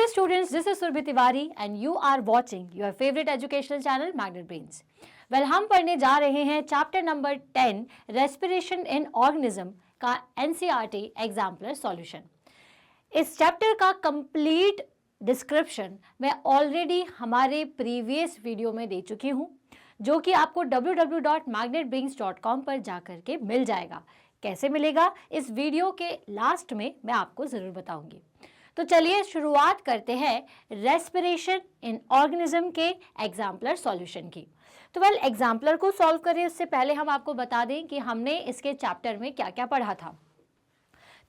Dear students, this is Surbhi Tiwari and you are watching your favorite educational channel Magnet Brains. Well, हम पढ़ने जा रहे हैं chapter number 10 respiration in organism का NCERT exemplar solution. इस chapter का complete description मैं already हमारे प्रीवियस वीडियो में दे चुकी हूँ, जो कि आपको www.magnetbrains.com पर जाकर के मिल जाएगा। कैसे मिलेगा इस वीडियो के लास्ट में मैं आपको ज़रूर बताऊंगी। तो चलिए शुरुआत करते हैं रेस्पिरेशन इन ऑर्गेनिज्म के एग्जाम्पलर सॉल्यूशन की। तो वेल, एग्जाम्पलर को सॉल्व करें उससे पहले हम आपको बता दें कि हमने इसके चैप्टर में क्या क्या पढ़ा था।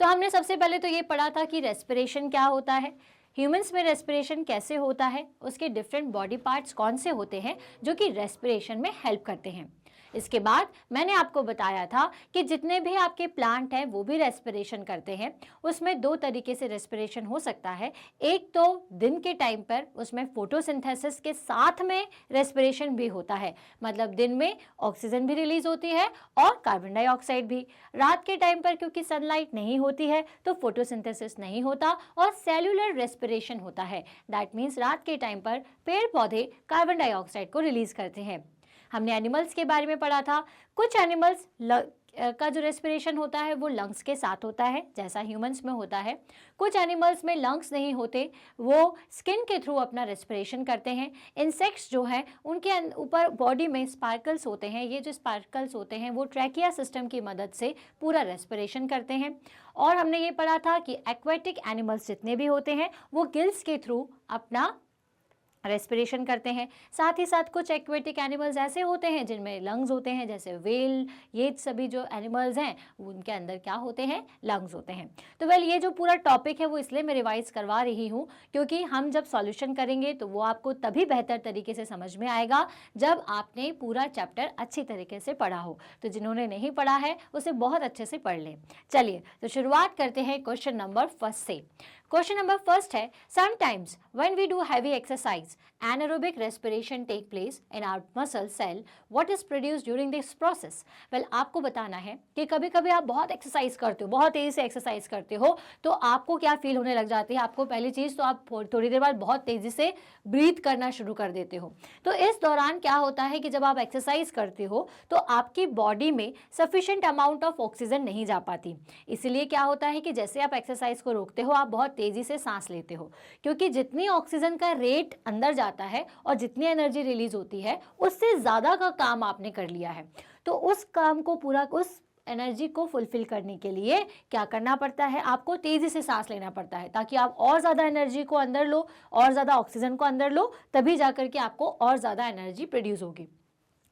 तो हमने सबसे पहले तो ये पढ़ा था कि रेस्पिरेशन क्या होता है, ह्यूमंस में रेस्पिरेशन कैसे होता है, उसके डिफरेंट बॉडी पार्ट्स कौन से होते हैं जो कि रेस्पिरेशन में हेल्प करते हैं। इसके बाद मैंने आपको बताया था कि जितने भी आपके प्लांट हैं वो भी रेस्पिरेशन करते हैं। उसमें दो तरीके से रेस्पिरेशन हो सकता है। एक तो दिन के टाइम पर उसमें फोटोसिंथेसिस के साथ में रेस्पिरेशन भी होता है, मतलब दिन में ऑक्सीजन भी रिलीज होती है और कार्बन डाइऑक्साइड भी। रात के टाइम पर क्योंकि सनलाइट नहीं होती है तो फोटोसिंथेसिस नहीं होता और सेल्यूलर रेस्पिरेशन होता है। दैट मीन्स रात के टाइम पर पेड़ पौधे कार्बन डाइऑक्साइड को रिलीज करते हैं। हमने एनिमल्स के बारे में पढ़ा था। कुछ एनिमल्स का जो रेस्पिरेशन होता है वो लंग्स के साथ होता है, जैसा ह्यूमंस में होता है। कुछ एनिमल्स में लंग्स नहीं होते, वो स्किन के थ्रू अपना रेस्पिरेशन करते हैं। इंसेक्ट्स जो हैं उनके ऊपर बॉडी में स्पार्कल्स होते हैं। ये जो स्पार्कल्स होते हैं वो ट्रैकिया सिस्टम की मदद से पूरा रेस्पिरेशन करते हैं। और हमने ये पढ़ा था कि एक्वेटिक एनिमल्स जितने भी होते हैं वो गिल्स के थ्रू अपना रेस्पिरेशन करते हैं। साथ ही साथ कुछ एक्वेटिक एनिमल्स ऐसे होते हैं जिनमें लंग्स होते हैं, जैसे व्हेल, ये सभी जो एनिमल्स हैं उनके अंदर क्या होते हैं, लंग्स होते हैं। तो वेल, ये जो पूरा टॉपिक है वो इसलिए मैं रिवाइज करवा रही हूँ क्योंकि हम जब सॉल्यूशन करेंगे तो वो आपको तभी बेहतर तरीके से समझ में आएगा जब आपने पूरा चैप्टर अच्छी तरीके से पढ़ा हो। तो जिन्होंने नहीं पढ़ा है उसे बहुत अच्छे से पढ़ लें। चलिए तो शुरुआत करते हैं क्वेश्चन नंबर फर्स्ट से। क्वेश्चन नंबर फर्स्ट है, sometimes when we do heavy exercise anaerobic respiration take place in our muscle cell. What is produced during this process? Well, आपको बताना है कि कभी कभी आप बहुत एक्सरसाइज करते हो, बहुत तेजी से एक्सरसाइज करते हो तो आपको क्या फील होने लग जाती है। आपको पहली चीज तो आप थोड़ी देर बाद बहुत तेजी से ब्रीथ करना शुरू कर देते हो। तो इस दौरान क्या होता है कि जब आप एक्सरसाइज करते हो तो आपकी बॉडी में सफिशिएंट अमाउंट ऑफ ऑक्सीजन नहीं जा पाती। इसलिए क्या होता है कि जैसे आप एक्सरसाइज को रोकते हो आप बहुत तेजी से सांस लेते हो, क्योंकि जितनी ऑक्सीजन का रेट अंदर जाता है और जितनी एनर्जी रिलीज होती है उससे ज्यादा का काम आपने कर लिया है। तो उस काम को पूरा, उस एनर्जी को फुलफिल करने के लिए क्या करना पड़ता है, आपको तेजी से सांस लेना पड़ता है ताकि आप और ज्यादा एनर्जी को अंदर लो और ज्यादा ऑक्सीजन को अंदर लो, तभी जाकर के आपको और ज्यादा एनर्जी प्रोड्यूस होगी।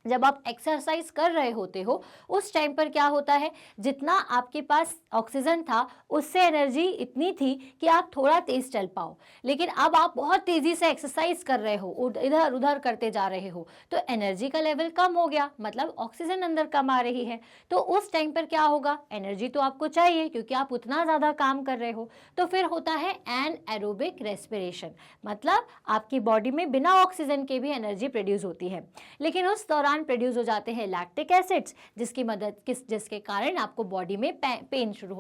जब आप एक्सरसाइज कर रहे होते हो उस टाइम पर क्या होता है, जितना आपके पास ऑक्सीजन था उससे एनर्जी इतनी थी कि आप थोड़ा तेज चल पाओ, लेकिन अब आप बहुत तेजी से एक्सरसाइज कर रहे हो, इधर उधर करते जा रहे हो, तो एनर्जी का लेवल कम हो गया, मतलब ऑक्सीजन अंदर कम आ रही है। तो उस टाइम पर क्या होगा, एनर्जी तो आपको चाहिए क्योंकि आप उतना ज्यादा काम कर रहे हो। तो फिर होता है एनएरोबिक रेस्पिरेशन, मतलब आपकी बॉडी में बिना ऑक्सीजन के भी एनर्जी प्रोड्यूस होती है, लेकिन उस दौरान प्रोड्यूस हो जाते हैं लैक्टिक एसिड्स, जिसके कारण आपको बॉडी में पेन शुरू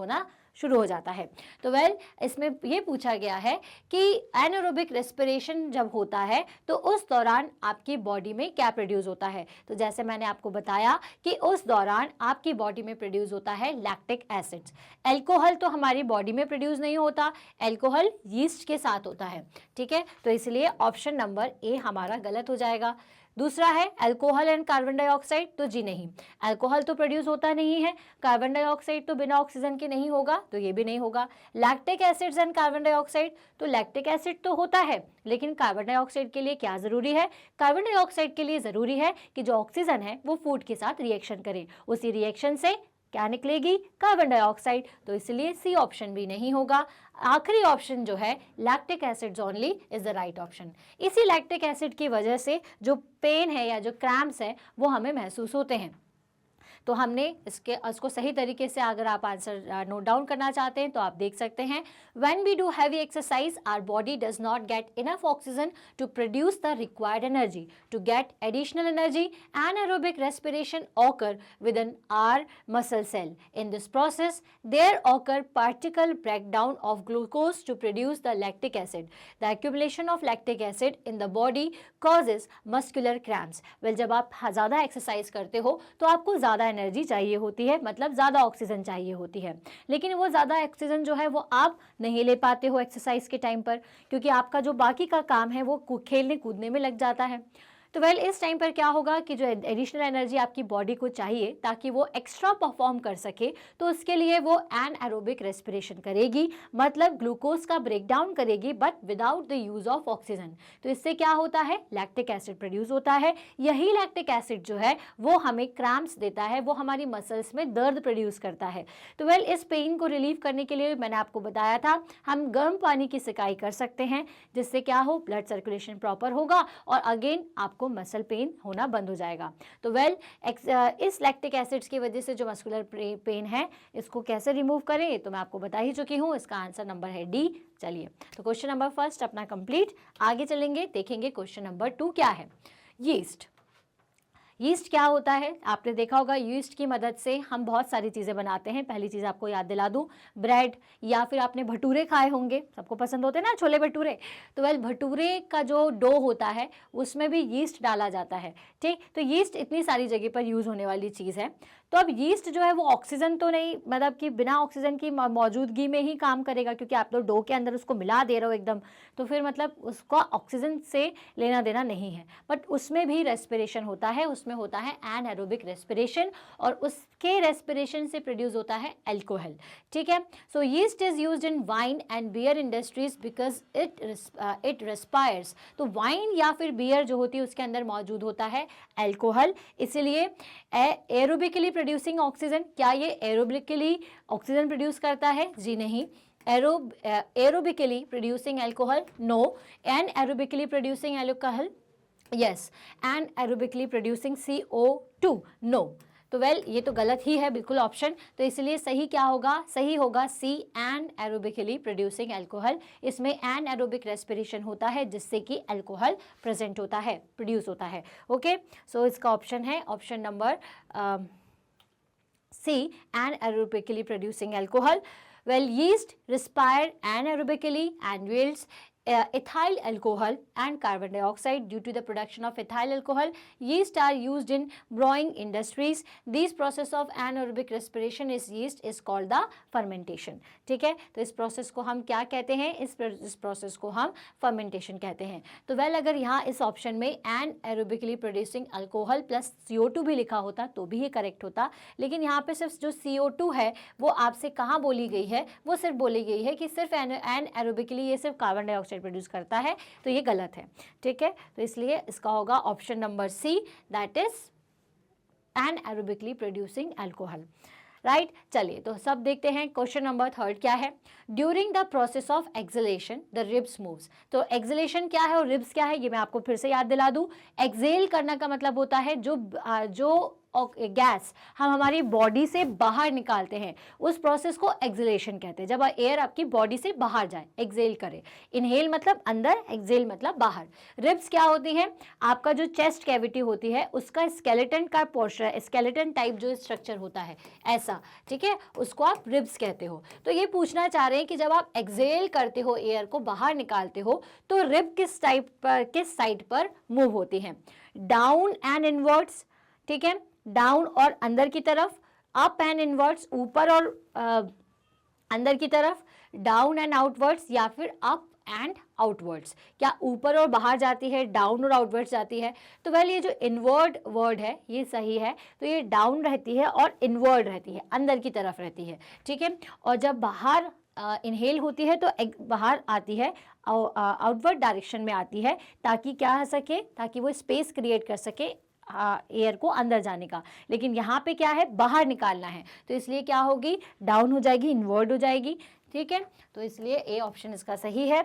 हो जाता है। तो वेल, इसमें ये पूछा गया है कि एनारोबिक रेस्पिरेशन जब होता है तो उस दौरान आपकी बॉडी में क्या प्रोड्यूस होता है। तो जैसे मैंने आपको बताया कि उस दौरान आपकी बॉडी में प्रोड्यूस होता है लैक्टिक एसिड्स। अल्कोहल तो हमारी बॉडी में प्रोड्यूस नहीं होता, अल्कोहल यीस्ट के साथ होता है, ठीक है। तो इसलिए ऑप्शन नंबर ए हमारा गलत हो जाएगा। दूसरा है अल्कोहल एंड कार्बन डाइऑक्साइड, तो जी नहीं, अल्कोहल तो प्रोड्यूस होता नहीं है, कार्बन डाइऑक्साइड तो बिना ऑक्सीजन के नहीं होगा, तो ये भी नहीं होगा। Lactic acids and carbon dioxide, तो लैक्टिक एसिड तो होता है लेकिन कार्बन डाइऑक्साइड के लिए क्या जरूरी है, कार्बन डाइऑक्साइड के लिए जरूरी है कि जो ऑक्सीजन है वो फूड के साथ रिएक्शन करे, उसी रिएक्शन से क्या निकलेगी, कार्बन डाइऑक्साइड। तो इसलिए सी ऑप्शन भी नहीं होगा। आखिरी ऑप्शन जो है lactic acids only is the right option. इसी लैक्टिक एसिड की वजह से जो पेन है या जो क्रैम्प्स है वो हमें महसूस होते हैं। तो हमने इसको सही तरीके से अगर आप आंसर नोट डाउन करना चाहते हैं तो आप देख सकते हैं, when we do heavy exercise our body does not get enough oxygen to produce the required energy, to get additional energy anaerobic respiration occur within our muscle cell. In this process there occur particle breakdown of glucose to produce the lactic acid. The accumulation of lactic acid in the body causes muscular cramps. Well, जब आप ज़्यादा exercise करते हो तो आपको ज़्यादा energy चाहिए होती है, मतलब ज़्यादा ऑक्सीजन चाहिए होती है, लेकिन वो ज़्यादा ऑक्सीजन जो है वो आप नहीं ले पाते हो एक्सरसाइज के टाइम पर, क्योंकि आपका जो बाकी का काम है वो खेलने कूदने में लग जाता है। तो इस टाइम पर क्या होगा कि जो एडिशनल एनर्जी आपकी बॉडी को चाहिए ताकि वो एक्स्ट्रा परफॉर्म कर सके, तो उसके लिए वो एनाएरोबिक रेस्पिरेशन करेगी, मतलब ग्लूकोज का ब्रेकडाउन करेगी, but without the use of oxygen. तो इससे क्या होता है, लैक्टिक एसिड प्रोड्यूस होता है। यही लैक्टिक एसिड जो है वो हमें क्रैम्प्स देता है, वो हमारी मसल्स में दर्द प्रोड्यूस करता है। तो इस पेन को रिलीव करने के लिए मैंने आपको बताया था हम गर्म पानी की सिकाई कर सकते हैं, जिससे क्या हो, ब्लड सर्कुलेशन प्रॉपर होगा और अगेन आपको मसल पेन होना बंद हो जाएगा। तो इस लैक्टिक एसिड्स की वजह से जो मस्कुलर पेन है इसको कैसे रिमूव करें तो मैं आपको बता ही चुकी हूँ, इसका आंसर नंबर है डी। चलिए, तो क्वेश्चन नंबर फर्स्ट अपना कंप्लीट, आगे चलेंगे, देखेंगे क्वेश्चन नंबर 2 क्या है। यीस्ट। यीस्ट क्या होता है, आपने देखा होगा यीस्ट की मदद से हम बहुत सारी चीज़ें बनाते हैं। पहली चीज़ आपको याद दिला दूं, ब्रेड, या फिर आपने भटूरे खाए होंगे, सबको पसंद होते हैं ना छोले भटूरे। तो भटूरे का जो डो होता है उसमें भी यीस्ट डाला जाता है, ठीक। तो यीस्ट इतनी सारी जगह पर यूज़ होने वाली चीज़ है। तो अब यीस्ट जो है वो ऑक्सीजन तो नहीं, मतलब कि बिना ऑक्सीजन की मौजूदगी में ही काम करेगा, क्योंकि आप तो डो के अंदर उसको मिला दे रहे हो एकदम, तो फिर मतलब उसका ऑक्सीजन से लेना देना नहीं है, बट उसमें भी रेस्पिरेशन होता है, उसमें होता है एनाएरोबिक रेस्पिरेशन, और उसके रेस्पिरेशन से प्रोड्यूस होता है अल्कोहल, ठीक है। So yeast is used in wine and beer industries because it respires. तो वाइन या फिर बियर जो होती है उसके अंदर मौजूद होता है अल्कोहल, इसीलिए एरोबिकली प्रोड्यूसिंग ऑक्सीजन, क्या ये एरोबिकली ऑक्सीजन प्रोड्यूस करता है, जी नहीं। Aerobically producing alcohol, no. Anaerobically producing alcohol, yes. Anaerobically producing CO2, no. तो ये तो गलत ही है बिल्कुल ऑप्शन, तो इसलिए सही क्या होगा, सही होगा सी, एनाएरोबिकली प्रोड्यूसिंग अल्कोहल। इसमें एनाएरोबिक रेस्पिरेशन होता है जिससे कि अल्कोहल प्रेजेंट होता है, प्रोड्यूस होता है, ओके। सो इसका ऑप्शन है option number C, anaerobically producing alcohol. Well, yeast respire anaerobically and yields ethyl alcohol and carbon dioxide. Due to the production of ethyl alcohol, yeast are used in brewing industries. This process of anaerobic respiration is yeast is called the fermentation. ठीक है, तो इस process को हम क्या कहते हैं, इस प्रोसेस को हम फर्मेंटेशन कहते हैं। तो अगर यहाँ इस ऑप्शन में एनाएरोबिकली प्रोड्यूसिंग अल्कोहल प्लस CO2 भी लिखा होता तो भी ये करेक्ट होता, लेकिन यहाँ पे सिर्फ जो CO2 है वो आपसे कहाँ बोली गई है, वो सिर्फ बोली गई है कि सिर्फ एनाएरोबिकली ये सिर्फ कार्बन डाइऑक्साइड प्रोड्यूस करता है, तो ये गलत है, ठीक है। तो इसलिए इसका होगा option number C, that is anaerobically producing alcohol, right. चलिए, तो सब देखते हैं क्वेश्चन नंबर 3 क्या है। During the process of acceleration the ribs moves. तो एक्सलेशन क्या है और रिब्स क्या है, ये मैं आपको फिर से याद दिला दूं। एक्सेल करना का मतलब होता है जो गैस हम हमारी बॉडी से बाहर निकालते हैं, उस प्रोसेस को एक्सलेशन कहते हैं। जब एयर आपकी बॉडी से बाहर जाए, एक्सेल करे। इनहेल मतलब अंदर, एक्सेल मतलब बाहर। रिब्स क्या होती हैं, आपका जो चेस्ट कैविटी होती है उसका स्केलेटन का पोर्शन, स्केलेटन टाइप जो स्ट्रक्चर होता है ऐसा, ठीक है, उसको आप रिब्स कहते हो। तो ये पूछना चाह रहे हैं कि जब आप एक्सेल करते हो, एयर को बाहर निकालते हो, तो रिब किस साइड पर मूव होती हैं, डाउन एंड इनवर्ड्स, ठीक है, डाउन और अंदर की तरफ, अप एंड इनवर्ड्स, ऊपर और अंदर की तरफ, डाउन एंड आउटवर्ड्स, या फिर अप एंड आउटवर्ड्स। क्या ऊपर और बाहर जाती है, डाउन और आउटवर्ड्स जाती है। तो ये जो इनवर्ड वर्ड है ये सही है, तो ये डाउन रहती है और इनवर्ड रहती है, अंदर की तरफ रहती है, ठीक है। और जब बाहर इनहेल होती है तो बाहर आती है, आउटवर्ड डायरेक्शन में आती है, ताकि क्या हो सके, ताकि वो स्पेस क्रिएट कर सके एयर को अंदर जाने का। लेकिन यहाँ पे क्या है, बाहर निकालना है, तो इसलिए क्या होगी, डाउन हो जाएगी, इनवर्ड हो जाएगी, ठीक है। तो इसलिए ए ऑप्शन इसका सही है।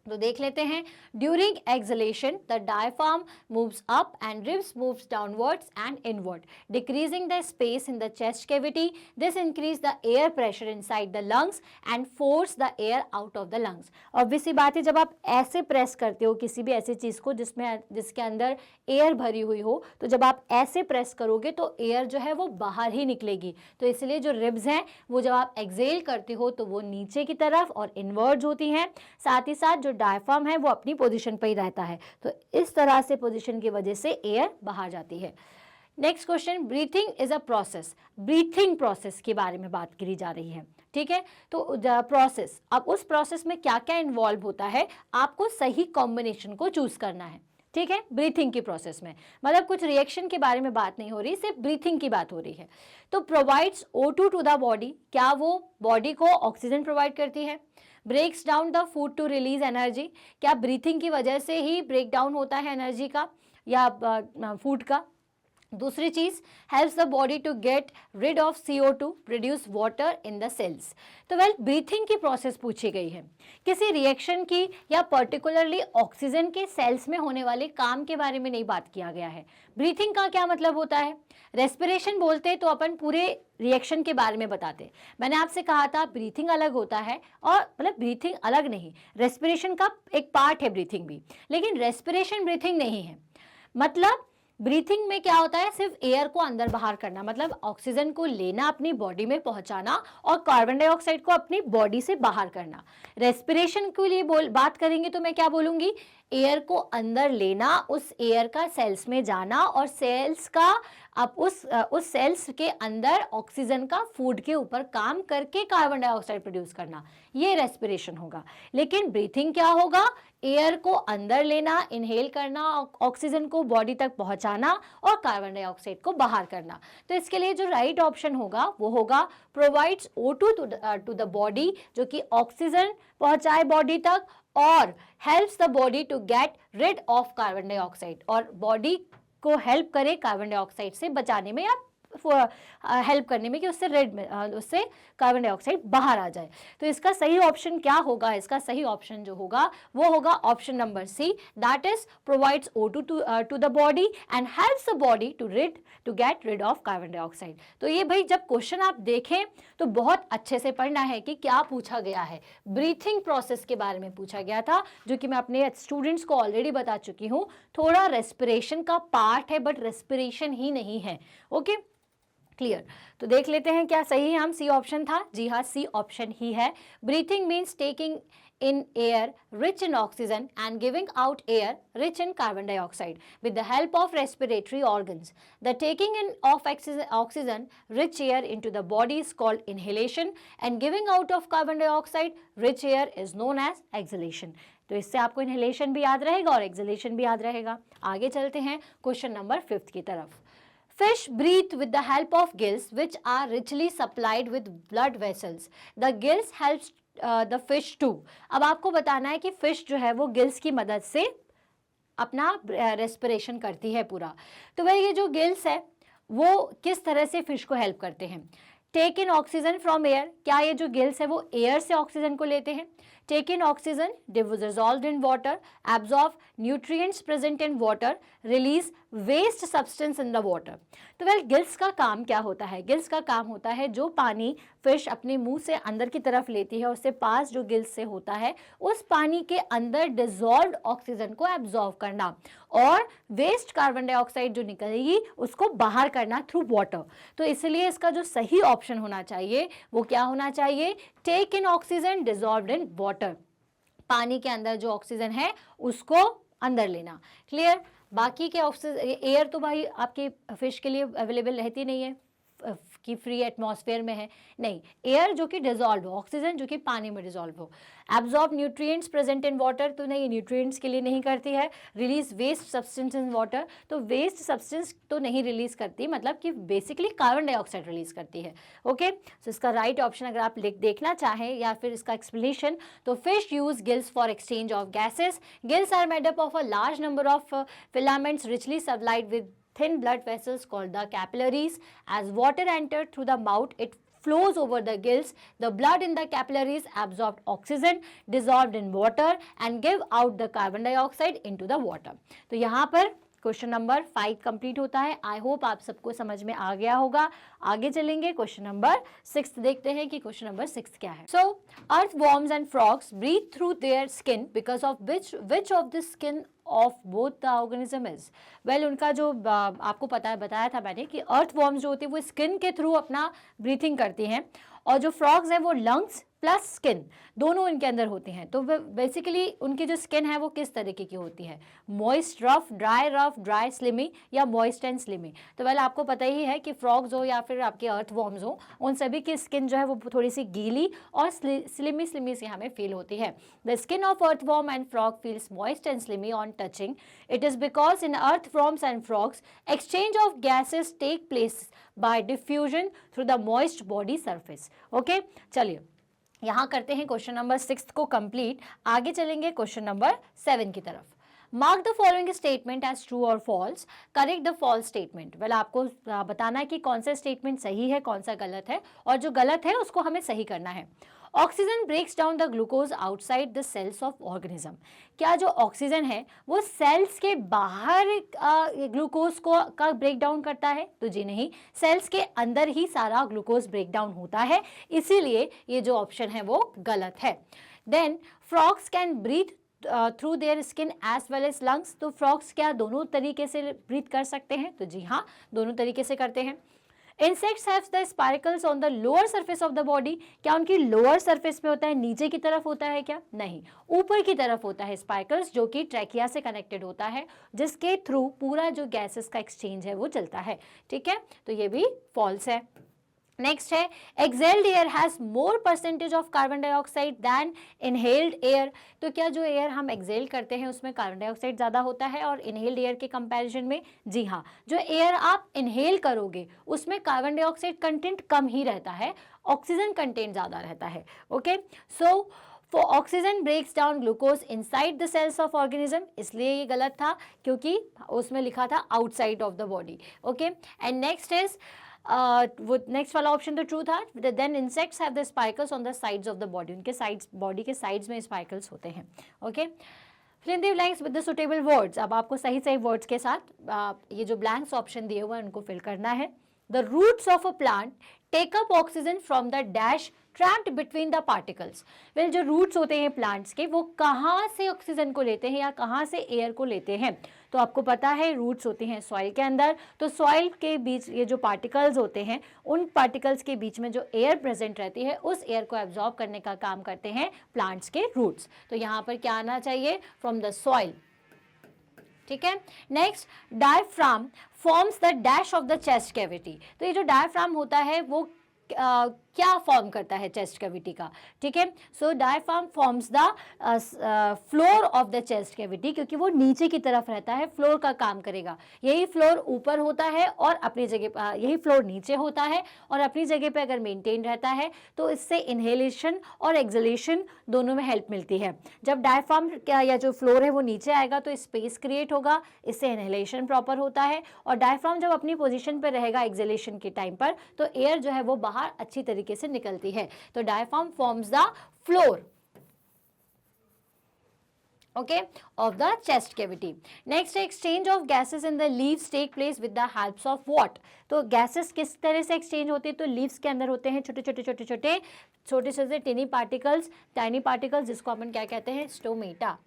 तो देख लेते हैं, during exhalation the diaphragm moves up and ribs moves downwards and inward, decreasing the space in the chest cavity. This increase the air pressure inside the lungs and force the air out of the lungs. Obvious सी बात है, जब आप ऐसे press करते हो किसी भी ऐसी चीज को जिसके अंदर एयर भरी हुई हो, तो जब आप ऐसे प्रेस करोगे तो एयर जो है वो बाहर ही निकलेगी. तो इसलिए जो रिब्स हैं वो जब आप एक्सेल करते हो तो वो नीचे की तरफ और इनवर्ड्स होती हैं. साथ ही साथ जो डायफ्राम है वो अपनी पोजीशन पर ही रहता है, तो इस तरह से पोजीशन की वजह से एयर बाहर जाती है. Next question, breathing is a process. Breathing process के बारे में बात करी जा रही है. ठीक है, तो प्रोसेस, अब उस प्रोसेस में क्या क्या इन्वॉल्व होता है, आपको सही कॉम्बिनेशन को चूज करना है. ठीक है, ब्रीथिंग की प्रोसेस में मतलब कुछ रिएक्शन के बारे में बात नहीं हो रही, सिर्फ ब्रीथिंग की बात हो रही है. तो provides O2 to the body, क्या वो बॉडी को ऑक्सीजन प्रोवाइड करती है. Breaks down the food to release energy, क्या ब्रीथिंग की वजह से ही ब्रेक डाउन होता है एनर्जी का या फूड का. दूसरी चीज, helps the body to get rid of CO2, produce water in the cells. तो वेल, ब्रीथिंग की प्रोसेस पूछी गई है, किसी रिएक्शन की या पर्टिकुलरली ऑक्सीजन के सेल्स में होने वाले काम के बारे में नहीं बात किया गया है. ब्रीथिंग का क्या मतलब होता है, रेस्पिरेशन बोलते तो अपन पूरे रिएक्शन के बारे में बताते. मैंने आपसे कहा था ब्रीथिंग अलग होता है, और मतलब ब्रीथिंग अलग नहीं, रेस्पिरेशन का एक पार्ट है ब्रीथिंग भी, लेकिन रेस्पिरेशन ब्रीथिंग नहीं है. मतलब ब्रीथिंग में क्या होता है, सिर्फ एयर को अंदर बाहर करना, मतलब ऑक्सीजन को लेना अपनी बॉडी में पहुंचाना और कार्बन डाइऑक्साइड को अपनी बॉडी से बाहर करना. रेस्पिरेशन के लिए बात करेंगे तो मैं क्या बोलूंगी, एयर को अंदर लेना, उस एयर का सेल्स में जाना और सेल्स का अब उस सेल्स के अंदर ऑक्सीजन का फूड के ऊपर काम करके कार्बन डाइऑक्साइड प्रोड्यूस करना, ये रेस्पिरेशन होगा. लेकिन ब्रीथिंग क्या होगा, एयर को अंदर लेना, इनहेल करना, ऑक्सीजन को बॉडी तक पहुंचाना और कार्बन डाइऑक्साइड को बाहर करना. तो इसके लिए जो राइट ऑप्शन होगा वो होगा provides O2 to the body, जो कि ऑक्सीजन पहुंचाए बॉडी तक और helps the body to get rid of carbon dioxide, और बॉडी को हेल्प करे कार्बन डाइऑक्साइड से बचाने में या हेल्प करने में कि उससे कार्बन डाइऑक्साइड बाहर आ जाए. तो इसका सही ऑप्शन क्या होगा, इसका सही ऑप्शन जो होगा वो होगा option number C, that is provides O2 to the body and helps the body to get rid of carbon dioxide. तो ये भाई जब क्वेश्चन आप देखें तो बहुत अच्छे से पढ़ना है कि क्या पूछा गया है. ब्रीथिंग प्रोसेस के बारे में पूछा गया था, जो कि मैं अपने स्टूडेंट्स को ऑलरेडी बता चुकी हूँ. थोड़ा रेस्पिरेशन का पार्ट है बट रेस्पिरेशन ही नहीं है. Okay, clear. तो देख लेते हैं क्या सही है. हम सी ऑप्शन था, जी हाँ सी ऑप्शन ही है. Breathing means taking in air rich in oxygen and giving out air rich in carbon dioxide with the help of respiratory organs. The taking in of oxygen rich air into the body is called inhalation and giving out of carbon dioxide rich air is known as exhalation. तो इससे आपको inhalation भी याद रहेगा और exhalation भी याद रहेगा. आगे चलते हैं क्वेश्चन नंबर 5 की तरफ. Fish breathe with the help of gills which are richly supplied with blood vessels. The gills helps the fish too. अब आपको बताना है कि फिश जो है वो गिल्स की मदद से अपना रेस्पिरेशन करती है पूरा. तो वह ये जो गिल्स है वो किस तरह से फिश को हेल्प करते हैं. Take in oxygen from air, क्या ये जो गिल्स है वो एयर से ऑक्सीजन को लेते हैं. Take in oxygen, dissolved in water, absorb nutrients present in water, release waste substance in the water. तो वेल गिल्स का काम क्या होता है, गिल्स का काम होता है जो पानी फिश अपने मुंह से अंदर की तरफ लेती है, उससे पास जो गिल्स से होता है उस पानी के अंदर डिसॉल्व्ड ऑक्सीजन को एब्जॉर्ब करना और वेस्ट कार्बन डाइऑक्साइड जो निकलेगी उसको बाहर करना थ्रू वाटर. तो इसलिए इसका जो सही ऑप्शन होना चाहिए वो क्या होना चाहिए, take in oxygen dissolved in water. पानी के अंदर जो ऑक्सीजन है उसको अंदर लेना. क्लियर. बाकी के ऑक्सीजन, एयर तो भाई आपके फिश के लिए अवेलेबल रहती नहीं है कि फ्री एटमॉस्फेयर में है, नहीं. एयर जो कि डिसॉल्व हो, ऑक्सीजन जो कि पानी में डिसॉल्व हो. Absorb nutrients present in water, तो नहीं, न्यूट्रिएंट्स के लिए नहीं करती है. Release waste substance in water, तो वेस्ट सब्सटेंस तो नहीं रिलीज करती, मतलब कि बेसिकली कार्बन डाइऑक्साइड रिलीज करती है. ओके, सो इसका राइट ऑप्शन अगर आप देखना चाहें या फिर इसका एक्सप्लेनेशन, तो fish use gills for exchange of gases. Gills are made up of a large number of filaments richly supplied with thin blood vessels called the capillaries. As water entered through the mouth, it flows over the gills. The blood in the capillaries absorbed oxygen, dissolved in water and give out the carbon dioxide into the water. तो यहाँ पर question number 5 complete होता है. I hope आप सबको समझ में आ गया होगा. आगे चलेंगे, क्वेश्चन नंबर 6 देखते हैं कि क्वेश्चन नंबर 6 क्या है. सो earthworms and frogs breathe through their skin because of which of the skin of both the organism is. Well, उनका जो आपको पता है, बताया था मैंने कि अर्थवॉर्म्स जो होती है वो स्किन के थ्रू अपना ब्रीथिंग करती हैं, और जो फ्रॉग्स हैं वो लंग्स प्लस स्किन दोनों इनके अंदर होते हैं. तो बेसिकली उनकी जो स्किन है वो किस तरीके की होती है, मॉइस्ट रफ, ड्राई स्लिमी या मॉइस्ट एंड स्लिमी. तो वेल आपको पता ही है कि फ्रॉग्स हो या फिर आपके अर्थवॉर्म्स हो, उन सभी की स्किन जो है वो थोड़ी सी गीली और स्लिमी सी हमें फील होती है. The skin of earthworm and frog feels moist and slimy on touching. It is because in earthworms and frogs exchange of gases take place by diffusion through the moist body surface. Okay, चलिए यहाँ करते हैं question number 6 को complete. आगे चलेंगे question number 7 की तरफ. Mark the following statement as true और false. Correct the false statement. Well आपको बताना है कि कौन सा स्टेटमेंट सही है, कौन सा गलत है, और जो गलत है उसको हमें सही करना है. Oxygen breaks down the glucose outside the cells of organism. क्या जो ऑक्सीजन है वो सेल्स के बाहर ग्लूकोज का ब्रेक डाउन करता है? तो जी नहीं, सेल्स के अंदर ही सारा ग्लूकोज ब्रेक डाउन होता है, इसीलिए ये जो ऑप्शन है वो गलत है. Then frogs can breathe through their skin as well as lungs. तो फ्रॉग्स क्या दोनों तरीके से ब्रीथ कर सकते हैं? तो जी हाँ, दोनों तरीके से करते हैं. Insects have the spiracles on the lower surface of the body. क्या उनकी लोअर सरफेस पे होता है, नीचे की तरफ होता है क्या? नहीं, ऊपर की तरफ होता है स्पाइकल्स, जो कि ट्रैकिया से कनेक्टेड होता है, जिसके थ्रू पूरा जो गैसेस का एक्सचेंज है वो चलता है. ठीक है, तो ये भी फॉल्स है. नेक्स्ट है exhaled air has more percentage of carbon dioxide than inhaled air. तो क्या जो एयर हम एक्सेल करते हैं उसमें कार्बन डाइऑक्साइड ज़्यादा होता है और इनहेल्ड एयर के कंपैरिजन में? जी हाँ, जो एयर आप इनहेल करोगे उसमें कार्बन डाइऑक्साइड कंटेंट कम ही रहता है, ऑक्सीजन कंटेंट ज़्यादा रहता है. Okay, so For oxygen breaks down glucose inside the cells of organism. इसलिए ये गलत था क्योंकि उसमें लिखा था outside of the body. Okay, and next is वो नेक्स्ट वाला ऑप्शन तो ट्रू था. Then insects have the spiracles on the sides of the body. उनके साइड्स, बॉडी के साइड्स में स्पाइकल्स होते हैं. Okay, fill in the blanks with the suitable words. अब आपको सही सही वर्ड्स के साथ ये जो ब्लैंक्स ऑप्शन दिए हुए हैं उनको फिल करना है. The roots of a plant take up oxygen from the dash trapped between the particles. Well, जो रूट्स होते हैं प्लांट्स के वो कहाँ से ऑक्सीजन को लेते हैं या कहाँ से एयर को लेते हैं? तो आपको पता है रूट्स होती हैं सॉइल के अंदर. तो सॉइल के बीच ये जो पार्टिकल्स होते हैं, उन पार्टिकल्स के बीच में जो एयर प्रेजेंट रहती है, उस एयर को एब्जॉर्ब करने का काम करते हैं प्लांट्स के रूट्स. तो यहाँ पर क्या आना चाहिए? From the soil. ठीक है, next diaphragm forms the dash of the chest cavity. तो ये जो डायफ्राम होता है वो क्या फॉर्म करता है चेस्ट कैविटी का? ठीक है, so diaphragm forms the floor of the chest cavity, क्योंकि वो नीचे की तरफ रहता है, फ्लोर का काम करेगा. यही फ्लोर ऊपर होता है और अपनी जगह, यही फ्लोर नीचे होता है और अपनी जगह पे अगर मेंटेन रहता है तो इससे इनहेलेशन और एक्सहेलेशन दोनों में हेल्प मिलती है. जब डायफ्राम या जो फ्लोर है वो नीचे आएगा तो स्पेस क्रिएट होगा, इससे इनहेलेशन प्रॉपर होता है. और डायफ्राम जब अपनी पोजीशन पर रहेगा एक्सहेलेशन के टाइम पर, तो एयर जो है वो बाहर अच्छी तरीके से निकलती है. तो diaphragm forms the floor, okay, of the chest cavity. Next, exchange of gases in the leaves take place with the helps of what? तो gases किस तरह से exchange होती है? तो leaves के अंदर होते हैं छोटे से टेनी पार्टिकल्स, जिसको अपन क्या कहते हैं? स्टोमेटा.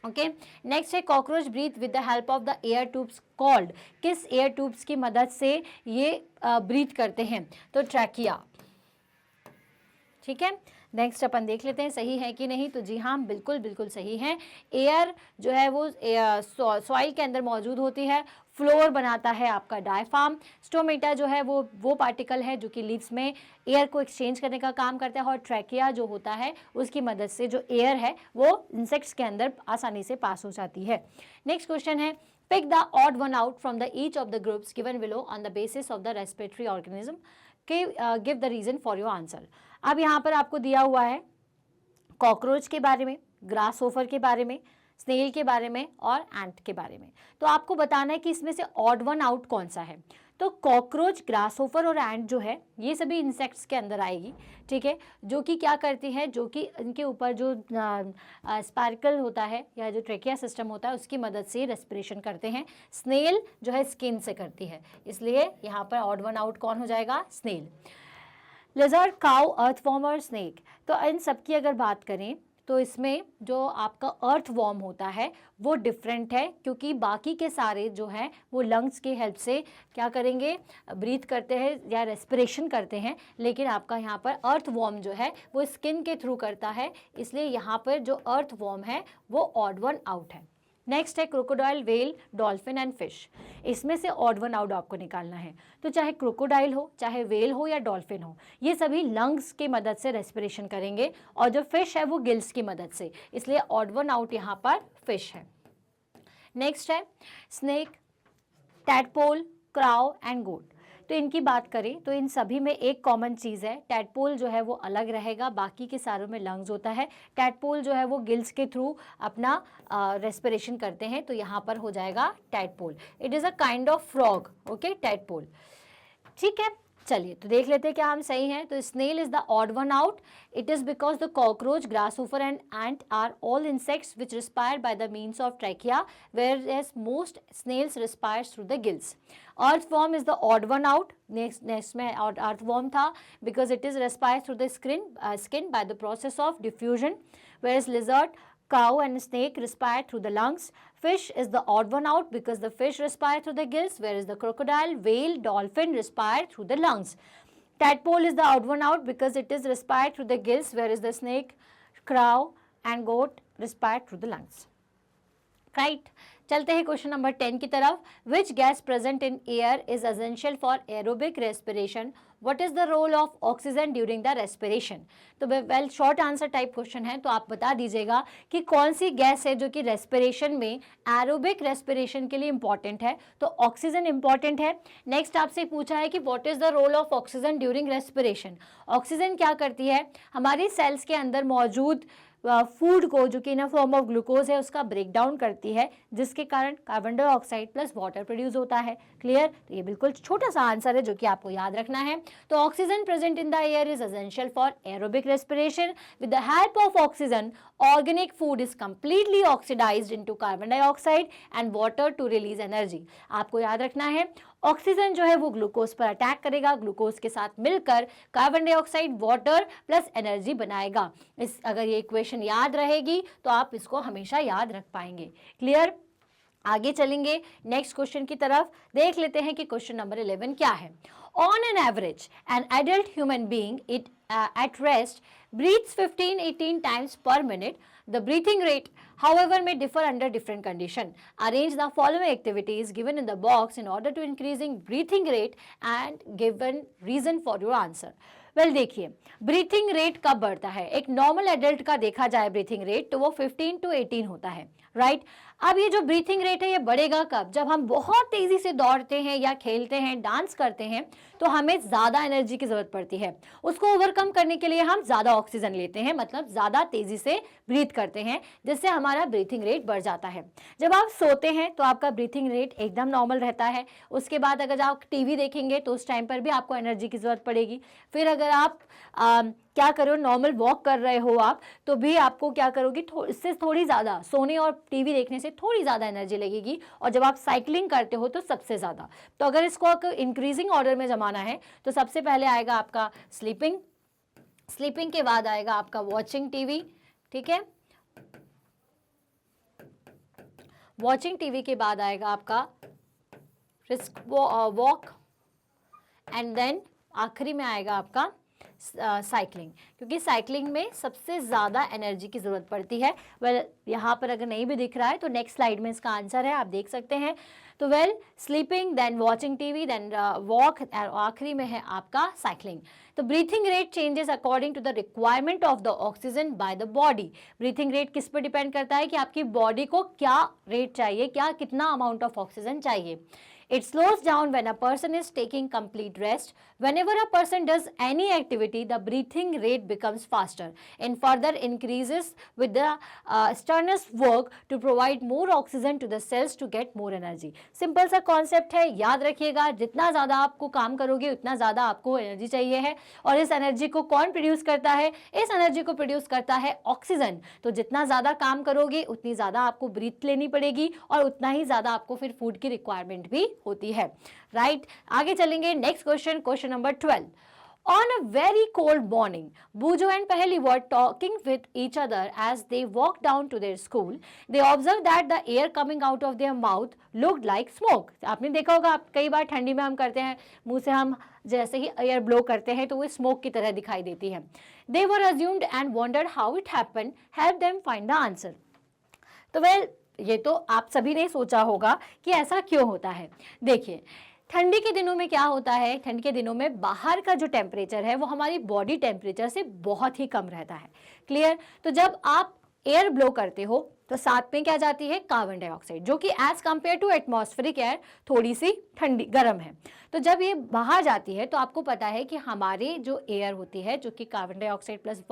ओके, नेक्स्ट है cockroach breathe with the help of the air tubes called. किस एयर ट्यूब्स की मदद से ये ब्रीथ करते हैं? तो ट्रैकिया. ठीक है, नेक्स्ट अपन देख लेते हैं सही है कि नहीं. तो जी हाँ, बिल्कुल सही है. एयर जो है वो सॉइल के अंदर मौजूद होती है, फ्लोर बनाता है आपका डायफ्राम. स्टोमेटा जो है वो पार्टिकल है जो कि लीव्स में एयर को एक्सचेंज करने का काम करता है, और ट्रैकिया जो होता है उसकी मदद से जो एयर है वो इंसेक्ट्स के अंदर आसानी से पास हो जाती है. नेक्स्ट क्वेश्चन है pick the odd one out from the each of the groups given below on the basis of the respiratory organism. Give the reason for your answer. अब यहाँ पर आपको दिया हुआ है कॉकरोच के बारे में, ग्रास होफर के बारे में, स्नेल के बारे में और एंट के बारे में. तो आपको बताना है कि इसमें से ऑड वन आउट कौन सा है. तो कॉकरोच, ग्रासहोफर और एंट जो है ये सभी इंसेक्ट्स के अंदर आएगी, ठीक है, जो कि क्या करती है, जो कि इनके ऊपर जो स्पार्कल होता है या जो ट्रेकिया सिस्टम होता है उसकी मदद से रेस्पिरेशन करते हैं। स्नेल जो है स्किन से करती है, इसलिए यहाँ पर ऑड वन आउट कौन हो जाएगा, स्नेल। लिजर्ड, काउ, अर्थवॉर्म और स्नेक, तो इन सब की अगर बात करें तो इसमें जो आपका अर्थवॉर्म होता है वो डिफरेंट है, क्योंकि बाकी के सारे जो हैं वो लंग्स की हेल्प से क्या करेंगे, ब्रीथ करते हैं या रेस्पिरेशन करते हैं, लेकिन आपका यहाँ पर अर्थवॉर्म जो है वो स्किन के थ्रू करता है, इसलिए यहाँ पर जो अर्थवॉर्म है वो ऑड वन आउट है। नेक्स्ट है crocodile, whale, dolphin and fish, इसमें से ऑड वन आउट आपको निकालना है। तो चाहे क्रोकोडाइल हो, चाहे व्हेल हो या डॉल्फिन हो, ये सभी लंग्स की मदद से रेस्पिरेशन करेंगे, और जो फिश है वो गिल्स की मदद से, इसलिए ऑड वन आउट यहाँ पर फिश है। नेक्स्ट है स्नेक, टैडपोल, क्राउ एंड गोट, तो इनकी बात करें तो इन सभी में एक कॉमन चीज़ है, टैडपोल जो है वो अलग रहेगा, बाकी के सारों में लंग्स होता है। टैडपोल जो है वो गिल्स के थ्रू अपना रेस्पिरेशन करते हैं, तो यहाँ पर हो जाएगा tadpole. It is a kind of frog, okay, tadpole, ठीक है। चलिए तो देख लेते हैं क्या हम सही हैं। तो snail is the odd one out, it is because the cockroach, grasshopper and ant are all insects which respire by the means of trachea, whereas most snails respires through the gills. Earthworm is the odd one out, next में earthworm था, because it is respires through the skin by the process of diffusion, whereas lizard, cow and snake respire through the lungs. Fish is the odd one out because the fish respire through the gills, whereas the crocodile, whale, dolphin respire through the lungs. Tadpole is the odd one out because it is respire through the gills, whereas the snake, crow and goat respire through the lungs. Right? चलते हैं question number 10 की तरफ। Which gas present in air is essential for aerobic respiration, what is the role of oxygen during the respiration. तो well short answer type question है, तो आप बता दीजिएगा कि कौन सी गैस है जो कि रेस्पिरेशन में एरोबिक रेस्पिरेशन के लिए इंपॉर्टेंट है। तो ऑक्सीजन इंपॉर्टेंट है। नेक्स्ट आपसे पूछा है कि what is the role of oxygen during respiration. Oxygen क्या करती है, हमारी सेल्स के अंदर मौजूद फूड को, जो कि इन फॉर्म ऑफ ग्लूकोज है, उसका ब्रेक डाउन करती है, जिसके कारण carbon dioxide plus water produce होता है। क्लियर? तो ये बिल्कुल छोटा सा आंसर है जो कि आपको याद रखना है। तो oxygen present in the air is essential for aerobic respiration. With the help of oxygen organic food is completely oxidised into carbon dioxide and water to release energy. आपको याद रखना है ऑक्सीजन जो है वो ग्लूकोज पर अटैक करेगा, glucose के साथ मिलकर carbon dioxide, water plus energy बनाएगा। अगर ये इक्वेशन याद रहेगी तो आप इसको हमेशा याद रख पाएंगे। क्लियर? आगे चलेंगे नेक्स्ट क्वेश्चन की तरफ, देख लेते हैं कि क्वेश्चन नंबर 11 क्या है। On an average an adult human being it at rest breathes 15-18 times per minute. The breathing rate, however, may differ under different condition. Arrange the following activities given in the box in order to increasing breathing rate and given reason for your answer. Well देखिए, breathing rate कब बढ़ता है? एक normal adult का देखा जाए breathing rate तो वो 15 to 18 होता है, राइट? अब ये जो ब्रीथिंग रेट है ये बढ़ेगा कब? जब हम बहुत तेजी से दौड़ते हैं या खेलते हैं, डांस करते हैं, तो हमें ज़्यादा एनर्जी की ज़रूरत पड़ती है। उसको ओवरकम करने के लिए हम ज़्यादा ऑक्सीजन लेते हैं, मतलब ज़्यादा तेज़ी से ब्रीथ करते हैं, जिससे हमारा ब्रीथिंग रेट बढ़ जाता है। जब आप सोते हैं तो आपका ब्रीथिंग रेट एकदम नॉर्मल रहता है। उसके बाद अगर आप टीवी देखेंगे तो उस टाइम पर भी आपको एनर्जी की ज़रूरत पड़ेगी। फिर अगर आप क्या करो, नॉर्मल वॉक कर रहे हो आप, तो भी आपको क्या करोगे, इससे थोड़ी ज़्यादा, सोने और टीवी देखने से थोड़ी ज़्यादा एनर्जी लगेगी। और जब आप साइकिलिंग करते हो तो सबसे ज़्यादा। तो अगर इसको इंक्रीजिंग ऑर्डर में जमाना है तो सबसे पहले आएगा आपका स्लीपिंग, स्लीपिंग के बाद आएगा आपका वॉचिंग टीवी, ठीक है, वॉचिंग टीवी के बाद आएगा आपका रिस्क वॉक, एंड देन आखिरी में आएगा आपका साइकिलिंग, क्योंकि साइकिलिंग में सबसे ज़्यादा एनर्जी की ज़रूरत पड़ती है। वेल यहाँ पर अगर नहीं भी दिख रहा है तो नेक्स्ट स्लाइड में इसका आंसर है, आप देख सकते हैं। तो well sleeping, then watching TV, then walk, आखिरी में है आपका साइकिलिंग। तो breathing rate changes according to the requirement of the oxygen by the body. Breathing rate किस पर डिपेंड करता है कि आपकी बॉडी को क्या रेट चाहिए, कितना अमाउंट ऑफ ऑक्सीजन चाहिए। It slows down when a person is taking complete rest. Whenever a person does any activity, the breathing rate becomes faster and further increases with the strenuous work to provide more oxygen to the cells to get more energy. Simple सा concept है, याद रखिएगा, जितना ज़्यादा आपको काम करोगे उतना ज़्यादा आपको एनर्जी चाहिए है, और इस एनर्जी को कौन प्रोड्यूस करता है? इस एनर्जी को प्रोड्यूस करता है ऑक्सीजन। तो जितना ज़्यादा काम करोगे उतनी ज़्यादा आपको ब्रीथ लेनी पड़ेगी और उतना ही ज़्यादा आपको फिर फूड की रिक्वायरमेंट भी होती है, राइट? आगे चलेंगे, next question, question number 12. On a very cold morning, Bujo and Paheli were talking with each other as they walked down to their school. They observed that the air coming out of their mouth looked like smoke. आपने देखा होगा, आप कई बार ठंडी में हम करते हैं, मुंह से हम जैसे ही एयर ब्लो करते हैं तो वो स्मोक की तरह दिखाई देती है. They were assumed and wondered how it happened. Help them find the answer. तो ये तो आप सभी ने सोचा होगा कि ऐसा क्यों होता है. देखिए, ठंडी के दिनों में क्या होता है? ठंड के दिनों में बाहर का जो टेम्परेचर है वो हमारी बॉडी टेम्परेचर से बहुत ही कम रहता है. क्लियर? तो जब आप एयर ब्लो करते हो तो साथ में क्या जाती है? कार्बन डाइऑक्साइड, जो कि as compared to atmospheric air थोड़ी सी ठंडी गर्म है. तो जब ये बाहर जाती है तो आपको पता है कि हमारी जो एयर होती है, जो कि carbon dioxide plus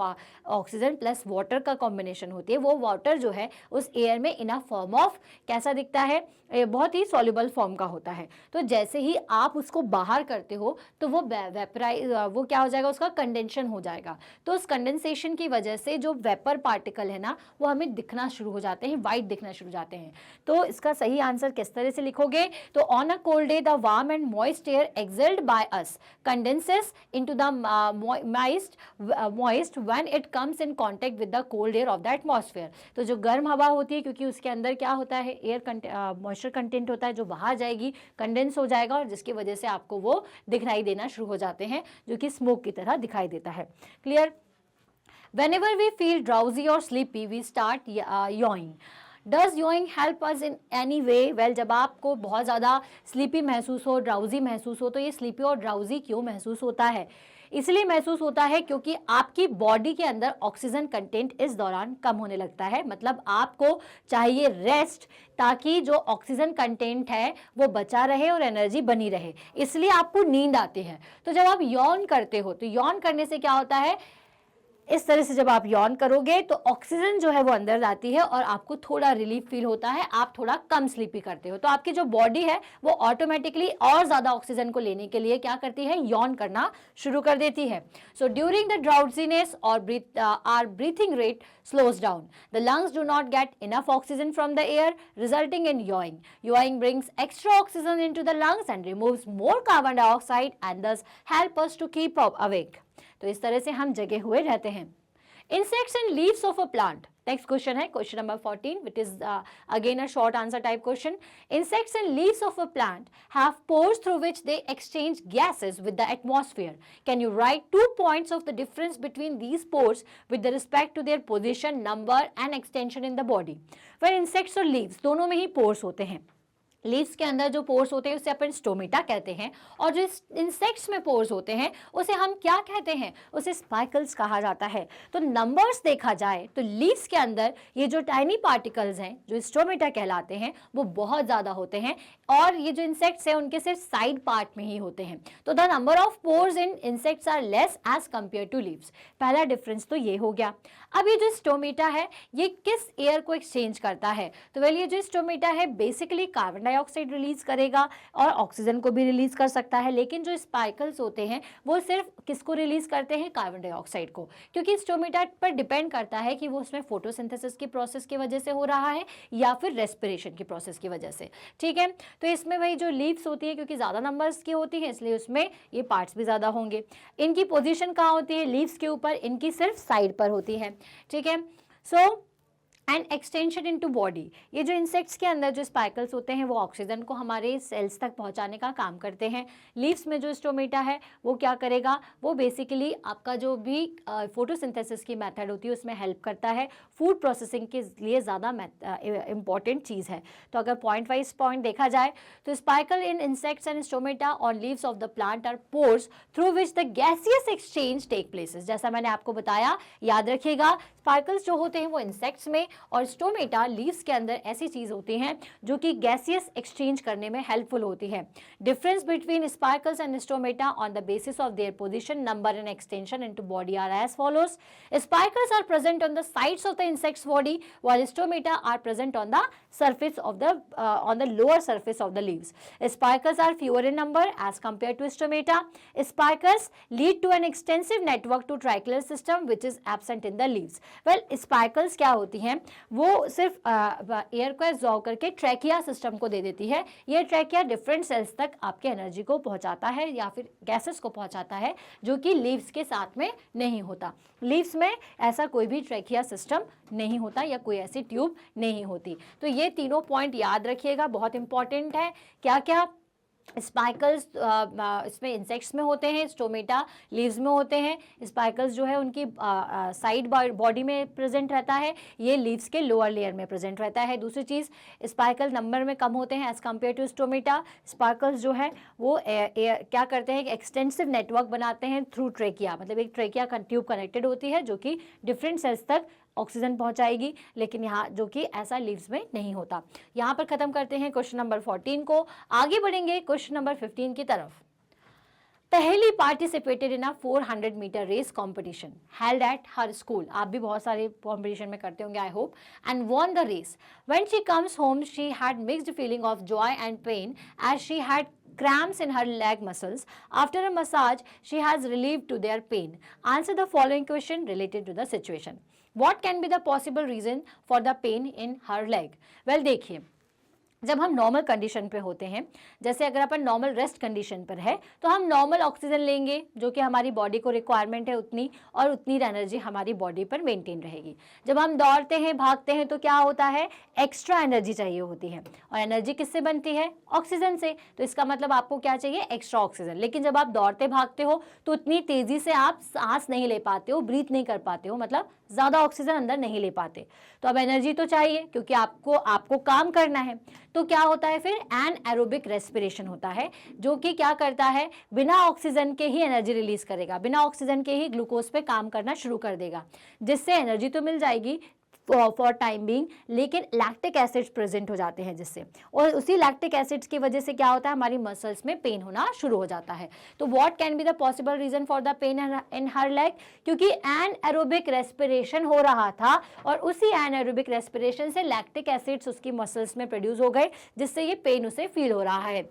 oxygen plus water का कॉम्बिनेशन होती है, वो वाटर जो है उस एयर में इन अ फॉर्म ऑफ कैसा दिखता है? बहुत ही सॉल्युबल फॉर्म का होता है. तो जैसे ही आप उसको बाहर करते हो तो वो वो क्या हो जाएगा? उसका कंडेंशन हो जाएगा. तो उस कंडेंसेशन की वजह से जो वेपर पार्टिकल है ना, वो हमें दिखना शुरू हो जाते हैं, वाइट दिखना शुरू हो जाते हैं. तो इसका सही आंसर किस तरह से लिखोगे? तो on a cold day the warm and moist air exhaled by us condenses into the moist when it comes in contact with the cold air of the atmosphere. तो जो गर्म हवा होती है, क्योंकि उसके अंदर क्या होता है? एयर मॉइस्चर कंटेंट होता है, जो बाहर जाएगी कंडेंस हो जाएगा और जिसकी वजह से आपको वो दिखाई देना शुरू हो जाते हैं, जो कि स्मोक की तरह दिखाई देता है. Clear? Whenever we feel drowsy or sleepy, we start yawning. Does yawning help us in any way? Well, जब आपको बहुत ज़्यादा स्लीपी महसूस हो, ड्राउजी महसूस हो, तो ये स्लीपी और ड्राउजी क्यों महसूस होता है? इसलिए महसूस होता है क्योंकि आपकी बॉडी के अंदर ऑक्सीजन कंटेंट इस दौरान कम होने लगता है. मतलब आपको चाहिए रेस्ट, ताकि जो ऑक्सीजन कंटेंट है वो बचा रहे और एनर्जी बनी रहे, इसलिए आपको नींद आती है. तो जब आप यॉन करते हो तो यॉन करने से क्या होता है? इस तरह से जब आप यॉन करोगे तो ऑक्सीजन जो है वो अंदर जाती है और आपको थोड़ा रिलीफ फील होता है, आप थोड़ा कम स्लीपी करते हो. तो आपकी जो बॉडी है वो ऑटोमेटिकली और ज़्यादा ऑक्सीजन को लेने के लिए क्या करती है? यॉन करना शुरू कर देती है. सो ड्यूरिंग द ड्राउजीनेस और our breathing rate slows down. The lungs do not get enough oxygen from the air, resulting in yawing. Yawing brings extra oxygen into the lungs and removes more carbon dioxide and thus help us to keep up awake. तो इस तरह से हम जगे हुए रहते हैं. Insects and leaves of a plant. Next question है question number 14, which is again a short answer type question. Insects and leaves of a plant have pores through which they exchange gases with the atmosphere. Can you write 2 points of the difference between these pores with the respect to their position, number and extension in the body? Well, insects और leaves दोनों में ही pores होते हैं. Leaves के अंदर जो pores होते हैं उसे अपन स्टोमेटा कहते हैं, और जो इंसेक्ट्स में पोर्स होते हैं उसे हम क्या कहते हैं? उसे स्पाइकल्स कहा जाता है. तो नंबर्स देखा जाए तो लीव्स के अंदर ये जो टाइनी पार्टिकल्स हैं जो स्टोमेटा कहलाते हैं वो बहुत ज़्यादा होते हैं, और ये जो इंसेक्ट्स हैं उनके सिर्फ साइड पार्ट में ही होते हैं. तो the number of pores in insects are less as compared to leaves. पहला डिफरेंस तो ये हो गया. अब ये जो स्टोमेटा है ये किस एयर को एक्सचेंज करता है? तो वेल, ये जो स्टोमेटा है बेसिकली कार्बन डाइऑक्साइड रिलीज करेगा और ऑक्सीजन को भी रिलीज कर सकता है, लेकिन जो स्पाइकल्स होते हैं वो सिर्फ किसको रिलीज करते हैं? कार्बन डाइऑक्साइड को, क्योंकि स्टोमेटा पर डिपेंड करता है कि वो उसमें फोटोसिंथेसिस की प्रोसेस की वजह से हो रहा है या फिर रेस्पिरेशन की प्रोसेस की वजह से. ठीक है, तो इसमें वही जो लीव्स होती है क्योंकि ज़्यादा नंबर्स की होती है इसलिए उसमें ये पार्ट्स भी ज़्यादा होंगे. इनकी पोजीशन कहाँ होती है? लीव्स के ऊपर, इनकी सिर्फ साइड पर होती है. ठीक है, so and extension into body. ये जो इंसेक्ट्स के अंदर जो स्पाइकल्स होते हैं वो ऑक्सीजन को हमारे सेल्स तक पहुंचाने का काम करते हैं. लीव्स में जो स्टोमेटा है वो क्या करेगा? वो बेसिकली आपका जो भी फोटोसिंथेसिस की मेथड होती है उसमें हेल्प करता है. फूड प्रोसेसिंग के लिए ज़्यादा इंपॉर्टेंट चीज़ है. तो अगर पॉइंट वाइज पॉइंट देखा जाए तो spiracle in insects and stomata on leaves of the plant are pores through which the gaseous exchange take places. जैसा मैंने आपको बताया, याद रखिएगा, स्पार्कल्स जो होते हैं वो इंसेक्ट्स में और स्टोमेटा लीव्स के अंदर ऐसी चीज होती हैं जो कि गैसियस एक्सचेंज करने में हेल्पफुल होती है। Difference between sparkles and stomata on the basis of their position, number and extension into body are as follows. Spiracles are present on the sides of the insect's body while stomata are present on the surface of the lower surface of the leaves. Spiracles are fewer in number as compared to stomata. Spiracles lead to an extensive network to trichlar system which is absent in the leaves. Well, spiracles क्या होती हैं, वो सिर्फ air को absorb करके trachea system को दे देती है। ये ट्रैकिया डिफरेंट सेल्स तक आपके एनर्जी को पहुंचाता है या फिर गैसेस को पहुंचाता है जो कि लीव्स के साथ में नहीं होता। लीव्स में ऐसा कोई भी ट्रैकिया सिस्टम नहीं होता या कोई ऐसी ट्यूब नहीं होती। तो ये तीनों पॉइंट याद रखिएगा, बहुत इंपॉर्टेंट है। क्या क्या स्पाइकल्स इसमें इंसेक्ट्स में होते हैं, स्टोमेटा लीव्स में होते हैं। स्पाइकल्स जो है उनकी साइड बॉडी में प्रेजेंट रहता है, ये लीव्स के लोअर लेयर में प्रेजेंट रहता है। दूसरी चीज़, स्पाइकल नंबर में कम होते हैं एज कम्पेयर टू स्टोमेटा। स्पाइकल्स जो है वो क्या करते हैं, एक एक्सटेंसिव नेटवर्क बनाते हैं थ्रू ट्रेकिया, मतलब एक ट्रेकिया ट्यूब कनेक्टेड होती है जो कि डिफरेंट सेल्स तक ऑक्सीजन पहुंचाएगी, लेकिन यहाँ जो कि ऐसा लीव्स में नहीं होता। यहाँ पर खत्म करते हैं क्वेश्चन नंबर 14 को, आगे बढ़ेंगे क्वेश्चन नंबर 15 की तरफ। पहली participated in a 400 metre race competition held at her school. आप भी बहुत सारे कंपटीशन में करते होंगे I hope, and won the race. When she comes home she had mixed feeling of joy and pain as she had cramps in her leg muscles. After a massage, she has relieved to their pain. Answer the following question related to the situation. What can be the possible reason for the pain in her leg? Well, देखिए, जब हम normal condition पे होते हैं, जैसे अगर अपन normal rest condition पर है तो हम नॉर्मल ऑक्सीजन लेंगे जो कि हमारी बॉडी को रिक्वायरमेंट है उतनी, और उतनी एनर्जी हमारी बॉडी पर मेंटेन रहेगी। जब हम दौड़ते हैं, भागते हैं तो क्या होता है, एक्स्ट्रा एनर्जी चाहिए होती है, और एनर्जी किससे बनती है, ऑक्सीजन से। तो इसका मतलब आपको क्या चाहिए, एक्स्ट्रा ऑक्सीजन। लेकिन जब आप दौड़ते भागते हो तो उतनी तेजी से आप सांस नहीं ले पाते हो, ब्रीथ नहीं कर पाते हो, मतलब ज़्यादा ऑक्सीजन अंदर नहीं ले पाते। तो अब एनर्जी तो चाहिए क्योंकि आपको काम करना है। तो क्या होता है फिर, एन एरोबिक रेस्पिरेशन होता है जो कि क्या करता है, बिना ऑक्सीजन के ही एनर्जी रिलीज करेगा, बिना ऑक्सीजन के ही ग्लूकोज पे काम करना शुरू कर देगा, जिससे एनर्जी तो मिल जाएगी फॉर टाइम बीइंग, लेकिन लैक्टिक एसिड्स प्रेजेंट हो जाते हैं जिससे, और उसी लैक्टिक एसिड्स की वजह से क्या होता है, हमारी मसल्स में पेन होना शुरू हो जाता है। तो what can be the possible reason for the pain in her leg, क्योंकि एन एरोबिक रेस्पिरेशन हो रहा था और उसी एन एरोबिक रेस्पिरेशन से लैक्टिक एसिड्स उसकी मसल्स में प्रोड्यूस हो गए, जिससे ये पेन उसे फील हो रहा है।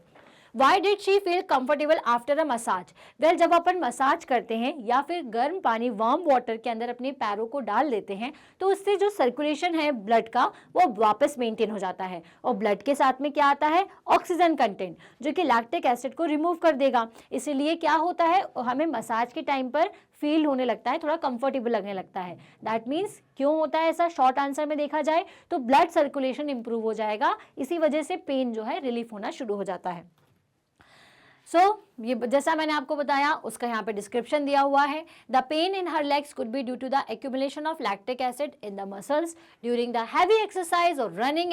Why did she feel comfortable after a massage? Well, जब अपन मसाज करते हैं या फिर गर्म पानी वार्म वाटर के अंदर अपने पैरों को डाल देते हैं तो उससे जो सर्कुलेशन है ब्लड का वो वापस मेंटेन हो जाता है, और ब्लड के साथ में क्या आता है, ऑक्सीजन कंटेंट, जो कि लैक्टिक एसिड को रिमूव कर देगा। इसीलिए क्या होता है, हमें मसाज के टाइम पर फील होने लगता है, थोड़ा कंफर्टेबल लगने लगता है। दैट मीन्स क्यों होता है ऐसा, शॉर्ट आंसर में देखा जाए तो ब्लड सर्कुलेशन इंप्रूव हो जाएगा, इसी वजह से पेन जो है रिलीफ होना शुरू हो जाता है। ये जैसा मैंने आपको बताया उसका यहाँ पे डिस्क्रिप्शन दिया हुआ है। The pain in her legs could be due to the accumulation of lactic acid in the muscles during the heavy exercise और running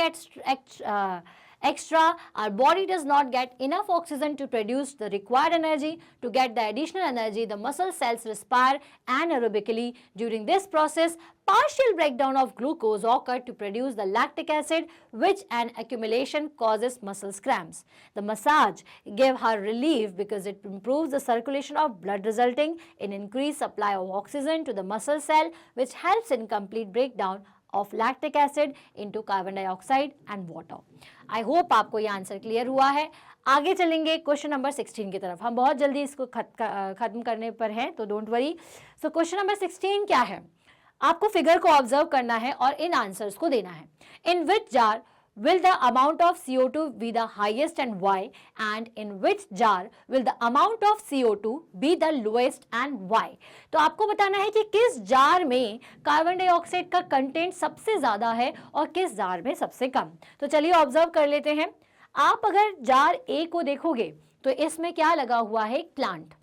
extra. Our body does not get enough oxygen to produce the required energy. To get the additional energy, the muscle cells respire anaerobically. During this process, partial breakdown of glucose occurs to produce the lactic acid, which an accumulation causes muscle cramps. The massage gave her relief because it improves the circulation of blood, resulting in increased supply of oxygen to the muscle cell, which helps in complete breakdown of lactic acid into carbon dioxide and water. I hope आपको ये answer clear हुआ है। आगे चलेंगे question number 16 की तरफ, हम बहुत जल्दी इसको खत्म करने पर हैं तो don't worry. So question number 16 क्या है, आपको फिगर को ऑब्जर्व करना है और इन आंसर्स को देना है। इन विच jar will the amount of CO2 be the highest and why, and in which jar will the amount of CO2 be the lowest and why? तो आपको बताना है कि किस जार में कार्बन डाइऑक्साइड का कंटेंट सबसे ज्यादा है और किस जार में सबसे कम। तो चलिए ऑब्जर्व कर लेते हैं। आप अगर जार ए को देखोगे तो इसमें क्या लगा हुआ है, प्लांट,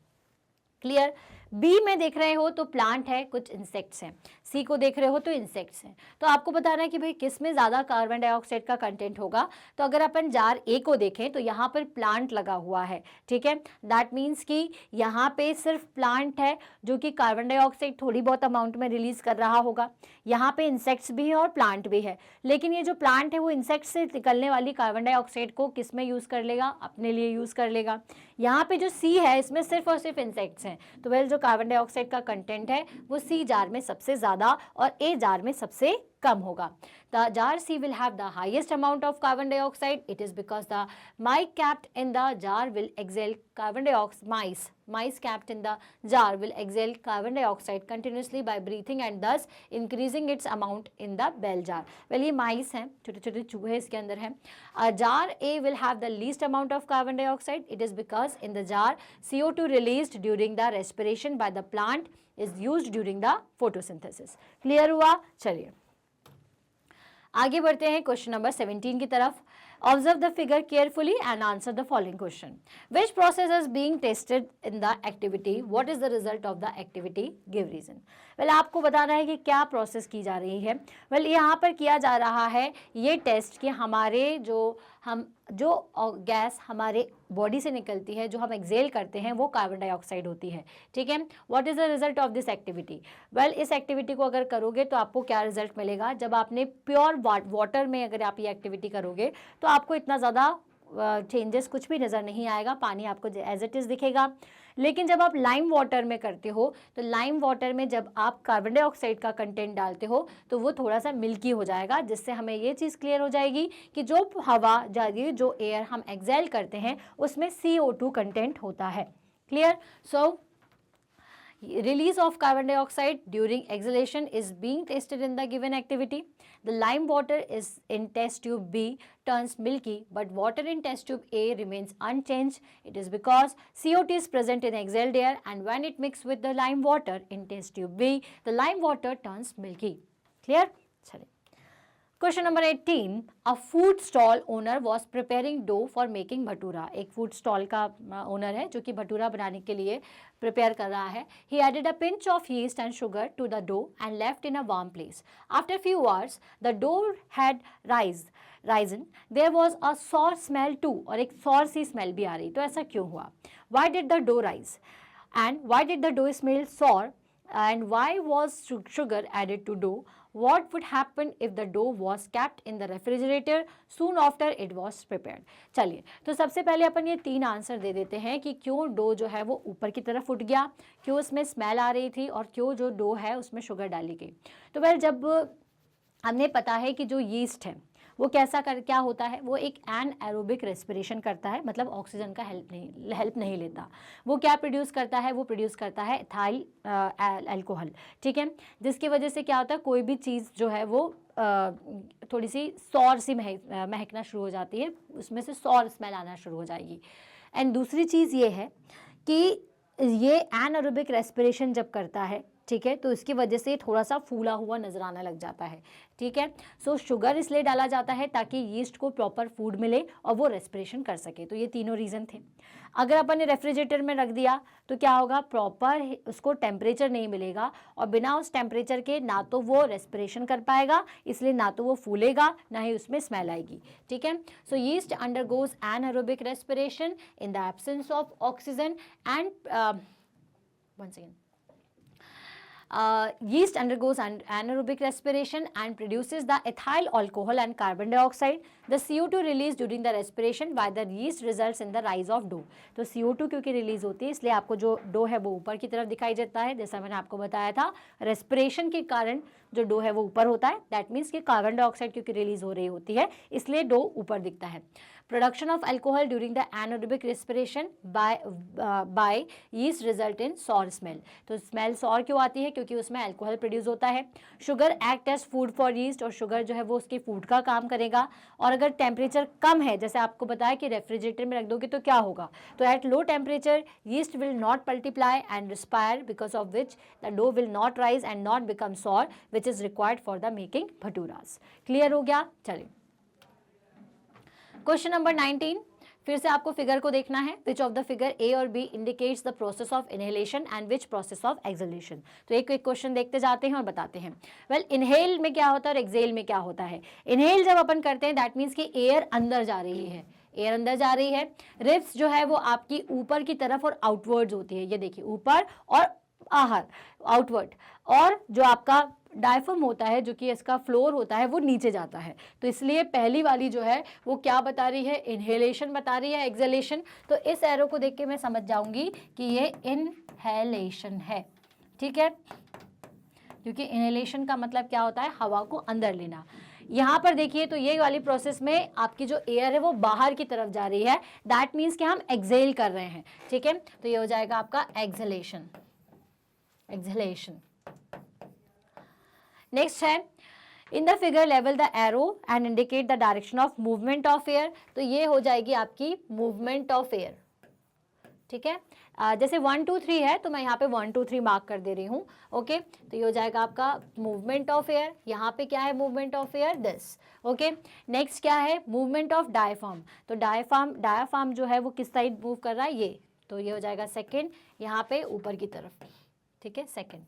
क्लियर। बी में देख रहे हो तो प्लांट है, कुछ इंसेक्ट्स हैं। सी को देख रहे हो तो इंसेक्ट्स हैं। तो आपको बताना है कि भाई किस में ज़्यादा कार्बन डाइऑक्साइड का कंटेंट होगा। तो अगर अपन जार ए को देखें तो यहाँ पर प्लांट लगा हुआ है, ठीक है। दैट मीन्स कि यहाँ पे सिर्फ प्लांट है जो कि कार्बन डाइऑक्साइड थोड़ी बहुत अमाउंट में रिलीज कर रहा होगा। यहाँ पे इंसेक्ट्स भी है और प्लांट भी है, लेकिन ये जो प्लांट है वो इंसेक्ट से निकलने वाली कार्बन डाइऑक्साइड को किस में यूज़ कर लेगा, अपने लिए यूज़ कर लेगा। यहाँ पे जो सी है इसमें सिर्फ और सिर्फ इंसेक्ट्स हैं, तो वेल जो कार्बन डाइऑक्साइड का कंटेंट है वो सी जार में सबसे ज़्यादा और ए जार में सबसे कम होगा। The jar C will have the highest amount of carbon dioxide. It is because the mice kept in the jar will exhale carbon dioxide. Mice kept in the jar will exhale carbon dioxide continuously by breathing and thus increasing its amount in the bell jar. Well, ये mice हैं, छोटे छोटे चूहे इसके अंदर हैं. Jar A will have the least amount of carbon dioxide. It is because in the jar CO2 released during the respiration by the plant is used during the photosynthesis. Clear हुआ? चलिए आगे बढ़ते हैं क्वेश्चन नंबर 17 की तरफ। Observe the figure carefully and answer the following question. Which process is being tested in the activity, what is the result of the activity, give reason. Well आपको बताना है कि क्या प्रोसेस की जा रही है। वेल यहाँ पर किया जा रहा है ये टेस्ट कि हमारे जो गैस हमारे बॉडी से निकलती है, जो हम एक्सेल करते हैं, वो कार्बन डाइऑक्साइड होती है, ठीक है। What is the result of this activity. Well इस एक्टिविटी को अगर करोगे तो आपको क्या रिजल्ट मिलेगा। जब आपने प्योर वाटर में अगर आप ये एक्टिविटी करोगे तो आपको इतना ज़्यादा चेंजेस कुछ भी नज़र नहीं आएगा, पानी आपको एज इट इज़ दिखेगा। लेकिन जब आप लाइम वाटर में करते हो तो लाइम वाटर में जब आप कार्बन डाइऑक्साइड का कंटेंट डालते हो तो वो थोड़ा सा मिल्की हो जाएगा, जिससे हमें ये चीज़ क्लियर हो जाएगी कि जो हवा जाएगी, जो एयर हम एक्सेल करते हैं उसमें CO2 कंटेंट होता है। Clear. So release of carbon dioxide during exhalation is being tested in the given activity. The lime water is in test tube B turns milky, but water in test tube A remains unchanged. It is because CO2 is present in exhaled air, and when it mixes with the lime water in test tube B, the lime water turns milky. Clear? चलिए question number 18, a food stall owner was preparing dough for making bhatura. एक food stall का owner है जो कि भटूरा बनाने के लिए prepare कर रहा है। He added a pinch of yeast and sugar to the dough and left in a warm place. After few hours the dough had risen there was a sour smell too, और एक sorry सी smell भी आ रही। तो ऐसा क्यों हुआ। Why did the dough rise and why did the dough smell sour and why was sugar added to dough? What would happen if the dough was kept in the refrigerator soon after it was prepared? चलिए तो सबसे पहले अपन ये 3 answer दे देते हैं कि क्यों dough जो है वो ऊपर की तरफ उठ गया, क्यों उसमें स्मेल आ रही थी, और क्यों जो डो है उसमें शुगर डाली गई। तो वेल जब हमें पता है कि जो यीस्ट है वो क्या होता है, वो एक एनाएरोबिक रेस्पिरेशन करता है, मतलब ऑक्सीजन का हेल्प नहीं लेता। वो क्या प्रोड्यूस करता है, वो प्रोड्यूस करता है एथाइल अल्कोहल, ठीक है। जिसकी वजह से क्या होता है, कोई भी चीज़ जो है वो थोड़ी सी सौर सी महकना शुरू हो जाती है, उसमें से सौर स्मेल आना शुरू हो जाएगी। एंड दूसरी चीज़ ये है कि ये एनाएरोबिक रेस्पिरेशन जब करता है, ठीक है, तो इसकी वजह से थोड़ा सा फूला हुआ नजर आने लग जाता है, ठीक है। सो शुगर इसलिए डाला जाता है ताकि यीस्ट को प्रॉपर फूड मिले और वो रेस्पिरेशन कर सके। तो ये तीनों रीज़न थे। अगर अपन ने रेफ्रिजरेटर में रख दिया तो क्या होगा, प्रॉपर उसको टेम्परेचर नहीं मिलेगा, और बिना उस टेम्परेचर के ना तो वो रेस्पिरेशन कर पाएगा, इसलिए ना तो वो फूलेगा, ना ही उसमें स्मेल आएगी, ठीक है। So yeast undergoes anaerobic respiration in the absence of oxygen and once again yeast undergoes anaerobic respiration and produces the ethyl alcohol and carbon dioxide. The CO2 released during the respiration by the yeast results in the rise of dough. तो CO2 क्योंकि release होती है इसलिए आपको जो dough है वो ऊपर की तरफ दिखाई देता है। जैसा मैंने आपको बताया था, रेस्पिरेशन के कारण जो डो है वो ऊपर होता है। दैट मीन्स कि कार्बन डाइऑक्साइड क्योंकि रिलीज हो रही होती है इसलिए डो ऊपर दिखता है। Production of alcohol during the anaerobic respiration by yeast result in sour smell. तो स्मेल सॉर क्यों आती है, क्योंकि उसमें अल्कोहल प्रोड्यूस होता है। Sugar act as food for yeast, और शुगर जो है वो उसकी फूड का काम करेगा। और अगर टेम्परेचर कम है, जैसे आपको बताया कि रेफ्रिजरेटर में रख दोगे तो क्या होगा, तो at low temperature yeast will not multiply and respire, because of which the dough will not rise and not become sour, which is required for the making bhaturas. Clear हो गया। चलिए क्वेश्चन नंबर 19, फिर से आपको फिगर को देखना है, which of the figure A और B indicates the process of inhalation and which process of exhalation. तो एक एक क्वेश्चन देखते जाते हैं और बताते हैं। वेल, इनहेल में क्या होता है और एक्सहेल में क्या होता है। इनहेल जब अपन करते हैं दैट मीन्स कि एयर अंदर जा रही है, एयर अंदर जा रही है। रिब्स जो है वो आपकी ऊपर की तरफ और आउटवर्ड्स होती है, ये देखिए ऊपर और बाहर, आउटवर्ड। और जो आपका डायफ्राम होता है, जो कि इसका फ्लोर होता है, वो नीचे जाता है। तो इसलिए पहली वाली जो है वो क्या बता रही है, इनहेलेशन बता रही है, एक्सहेलेशन। तो इस एरो को देख के मैं समझ जाऊंगी कि ये इनहेलेशन है, ठीक है, क्योंकि इनहेलेशन का मतलब क्या होता है, हवा को अंदर लेना। यहाँ पर देखिए तो ये वाली प्रोसेस में आपकी जो एयर है वो बाहर की तरफ जा रही है, दैट मीन्स कि हम एक्सहेल कर रहे हैं, ठीक है। तो ये हो जाएगा आपका एक्सहेलेशन, एक्सहेलेशन। नेक्स्ट है, in the figure level the arrow and indicate the direction of movement of air. तो ये हो जाएगी आपकी मूवमेंट ऑफ एयर, ठीक है। जैसे 1 2 3 है तो मैं यहाँ पे 1 2 3 मार्क कर दे रही हूँ, ओके। तो ये हो जाएगा आपका मूवमेंट ऑफ एयर। यहाँ पे क्या है movement of air, this, okay. Next क्या है, मूवमेंट ऑफ डायफ्राम। तो डायफ्राम जो है वो किस साइड मूव कर रहा है, ये, तो ये हो जाएगा सेकेंड, यहाँ पे ऊपर की तरफ, ठीक है, सेकेंड।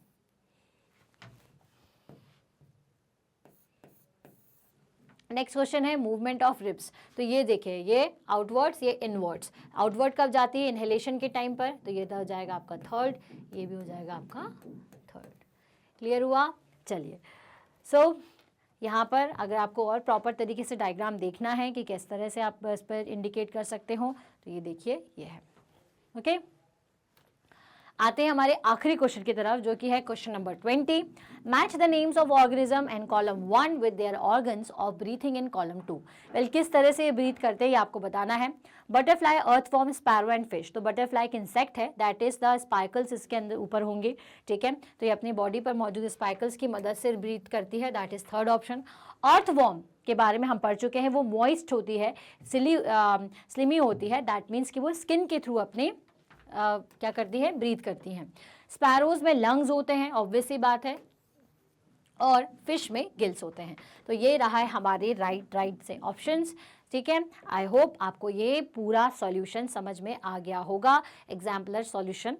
नेक्स्ट क्वेश्चन है मूवमेंट ऑफ रिब्स। तो ये देखिए, ये आउटवर्ड्स, ये इनवर्ड्स। आउटवर्ड कब जाती है, इनहेलेशन के टाइम पर, तो ये हो जाएगा आपका थर्ड, ये भी हो जाएगा आपका थर्ड। क्लियर हुआ, चलिए। सो यहाँ पर अगर आपको और प्रॉपर तरीके से डायग्राम देखना है कि किस तरह से आप इस पर इंडिकेट कर सकते हो, तो ये देखिए, ये है, ओके। आते हैं हमारे आखिरी क्वेश्चन की तरफ, जो कि है question number 20। Match the names of organism and column 1 with their organs of breathing in column 2। Well, किस तरह से ये ब्रीथ करते हैं ये आपको बताना है। Butterfly, earthworm, sparrow and fish. तो बटरफ्लाई एक इंसेक्ट है, दैट इज द स्पाइकल्स इसके अंदर ऊपर होंगे, ठीक है। तो ये अपनी बॉडी पर मौजूद स्पाइकल्स की मदद से ब्रीथ करती है, that is third option. Earthworm के बारे में हम पढ़ चुके हैं, वो मॉइस्ट होती है, स्लिमी होती है, दैट मीन्स कि वो स्किन के थ्रू अपने क्या करती है, ब्रीथ करती हैं। स्पैरोज में लंग्स होते हैं, ऑब्वियस सी बात है, और फिश में गिल्स होते हैं। तो ये रहा है हमारे राइट से ऑप्शंस, ठीक है। आई होप आपको ये पूरा सॉल्यूशन समझ में आ गया होगा। एग्जाम्पलर सॉल्यूशन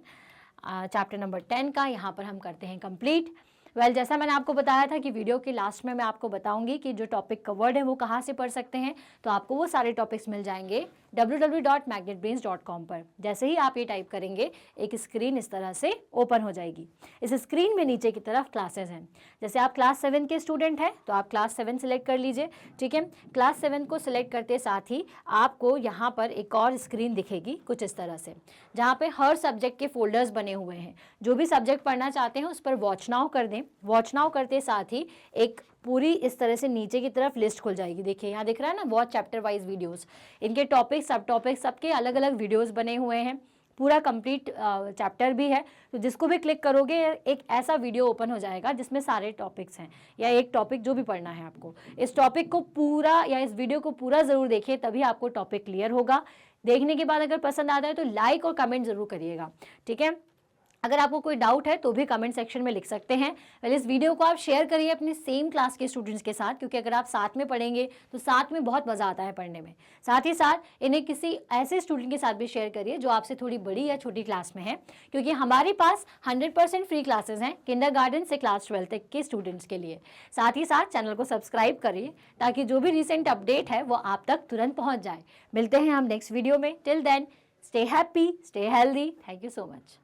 चैप्टर नंबर 10 का यहाँ पर हम करते हैं कंप्लीट। वेल, जैसा मैंने आपको बताया था कि वीडियो के लास्ट में मैं आपको बताऊंगी कि जो टॉपिक कवर्ड है वो कहाँ से पढ़ सकते हैं। तो आपको वो सारे टॉपिक्स मिल जाएंगे www.magnetbrains.com पर। जैसे ही आप ये टाइप करेंगे एक स्क्रीन इस तरह से ओपन हो जाएगी। इस स्क्रीन में नीचे की तरफ क्लासेस हैं। जैसे आप क्लास 7 के स्टूडेंट हैं तो आप क्लास 7 सेलेक्ट कर लीजिए, ठीक है। क्लास 7 को सिलेक्ट करते साथ ही आपको यहाँ पर एक और स्क्रीन दिखेगी कुछ इस तरह से, जहाँ पे हर सब्जेक्ट के फोल्डर्स बने हुए हैं। जो भी सब्जेक्ट पढ़ना चाहते हैं उस पर वॉच नाउ कर दें। वॉच नाउ करते साथ ही एक पूरी इस तरह से नीचे की तरफ लिस्ट खुल जाएगी। देखिए यहाँ दिख रहा है ना, वॉच चैप्टर वाइज वीडियोस, इनके टॉपिक सब टॉपिक सबके अलग अलग वीडियोस बने हुए हैं। पूरा कंप्लीट चैप्टर भी है, तो जिसको भी क्लिक करोगे एक ऐसा वीडियो ओपन हो जाएगा जिसमें सारे टॉपिक्स हैं, या एक टॉपिक जो भी पढ़ना है आपको। इस टॉपिक को पूरा या इस वीडियो को पूरा ज़रूर देखिए, तभी आपको टॉपिक क्लियर होगा। देखने के बाद अगर पसंद आता है तो लाइक और कमेंट ज़रूर करिएगा, ठीक है। अगर आपको कोई डाउट है तो भी कमेंट सेक्शन में लिख सकते हैं। पहले इस वीडियो को आप शेयर करिए अपने सेम क्लास के स्टूडेंट्स के साथ, क्योंकि अगर आप साथ में पढ़ेंगे तो साथ में बहुत मज़ा आता है पढ़ने में। साथ ही साथ इन्हें किसी ऐसे स्टूडेंट के साथ भी शेयर करिए जो आपसे थोड़ी बड़ी या छोटी क्लास में है, क्योंकि हमारे पास 100% फ्री क्लासेस हैं किंडरगार्टन से क्लास 12 तक के स्टूडेंट्स के लिए। साथ ही साथ चैनल को सब्सक्राइब करिए ताकि जो भी रिसेंट अपडेट है वो आप तक तुरंत पहुँच जाए। मिलते हैं हम नेक्स्ट वीडियो में। Till then, stay happy, stay healthy. Thank you so much.